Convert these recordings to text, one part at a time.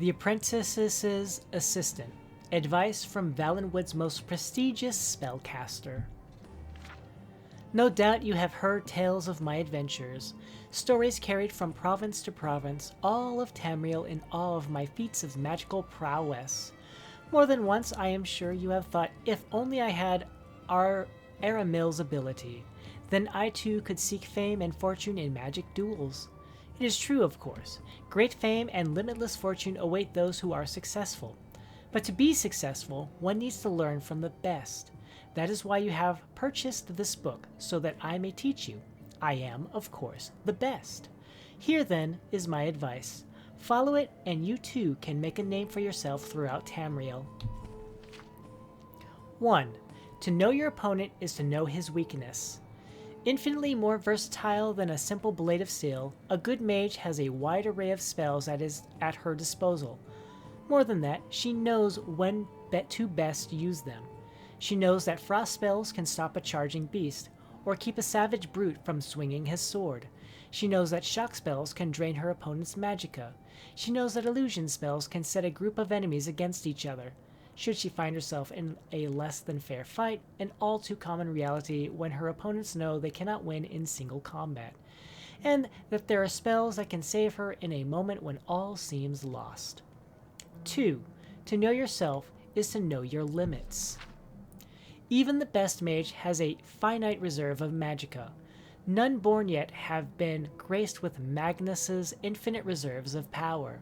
The Apprentice's Assistant. Advice from Valenwood's most prestigious spellcaster. No doubt you have heard tales of my adventures, stories carried from province to province, all of Tamriel in awe of my feats of magical prowess. More than once I am sure you have thought, if only I had Aramil's ability, then I too could seek fame and fortune in magic duels. It is true, of course. Great fame and limitless fortune await those who are successful. But to be successful, one needs to learn from the best. That is why you have purchased this book, so that I may teach you. I am, of course, the best. Here, then, is my advice. Follow it, and you too can make a name for yourself throughout Tamriel. 1. To know your opponent is to know his weakness. Infinitely more versatile than a simple blade of steel, a good mage has a wide array of spells at her disposal. More than that, she knows when to best use them. She knows that frost spells can stop a charging beast, or keep a savage brute from swinging his sword. She knows that shock spells can drain her opponent's magicka. She knows that illusion spells can set a group of enemies against each other. Should she find herself in a less than fair fight, an all too common reality when her opponents know they cannot win in single combat, and that there are spells that can save her in a moment when all seems lost. 2. To know yourself is to know your limits. Even the best mage has a finite reserve of magicka. None born yet have been graced with Magnus's infinite reserves of power,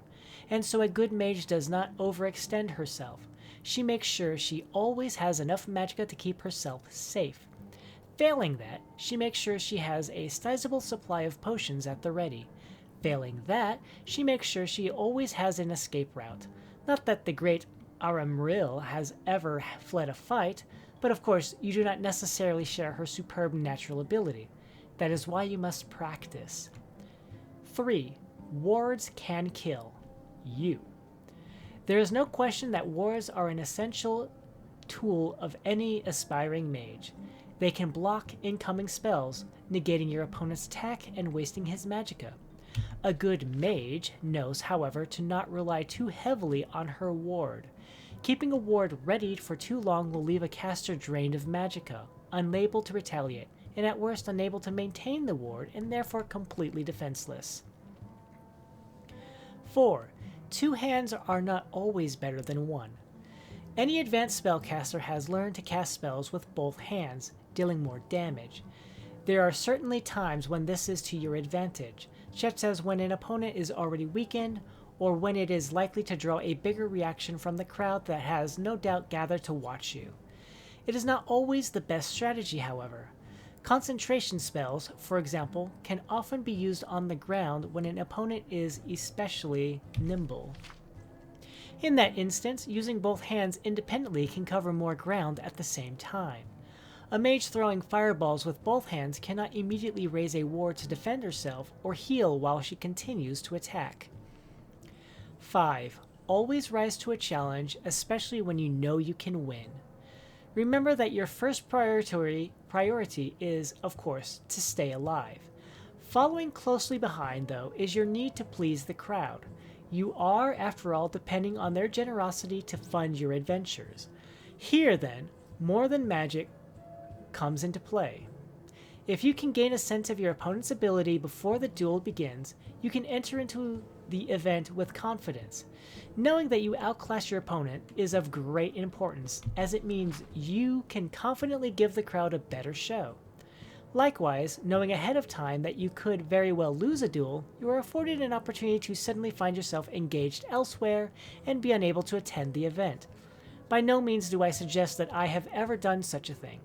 and so a good mage does not overextend herself. She makes sure she always has enough magicka to keep herself safe. Failing that, she makes sure she has a sizable supply of potions at the ready. Failing that, she makes sure she always has an escape route. Not that the great Aramil has ever fled a fight, but of course you do not necessarily share her superb natural ability. That is why you must practice. 3. Wards can kill you. There is no question that wards are an essential tool of any aspiring mage. They can block incoming spells, negating your opponent's attack and wasting his magicka. A good mage knows, however, to not rely too heavily on her ward. Keeping a ward readied for too long will leave a caster drained of magicka, unable to retaliate, and at worst unable to maintain the ward and therefore completely defenseless. 4. Two hands are not always better than one. Any advanced spellcaster has learned to cast spells with both hands, dealing more damage. There are certainly times when this is to your advantage, such as when an opponent is already weakened, or when it is likely to draw a bigger reaction from the crowd that has no doubt gathered to watch you. It is not always the best strategy, however. Concentration spells, for example, can often be used on the ground when an opponent is especially nimble. In that instance, using both hands independently can cover more ground at the same time. A mage throwing fireballs with both hands cannot immediately raise a ward to defend herself or heal while she continues to attack. 5. Always rise to a challenge, especially when you know you can win. Remember that your first priority is, of course, to stay alive. Following closely behind, though, is your need to please the crowd. You are, after all, depending on their generosity to fund your adventures. Here, then, more than magic comes into play. If you can gain a sense of your opponent's ability before the duel begins, you can enter into the event with confidence. Knowing that you outclass your opponent is of great importance, as it means you can confidently give the crowd a better show. Likewise, knowing ahead of time that you could very well lose a duel, you are afforded an opportunity to suddenly find yourself engaged elsewhere and be unable to attend the event. By no means do I suggest that I have ever done such a thing.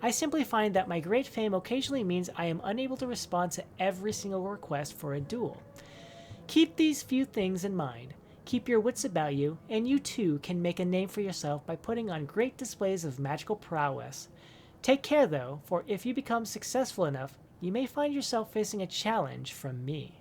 I simply find that my great fame occasionally means I am unable to respond to every single request for a duel. Keep these few things in mind. Keep your wits about you, and you too can make a name for yourself by putting on great displays of magical prowess. Take care, though, for if you become successful enough, you may find yourself facing a challenge from me.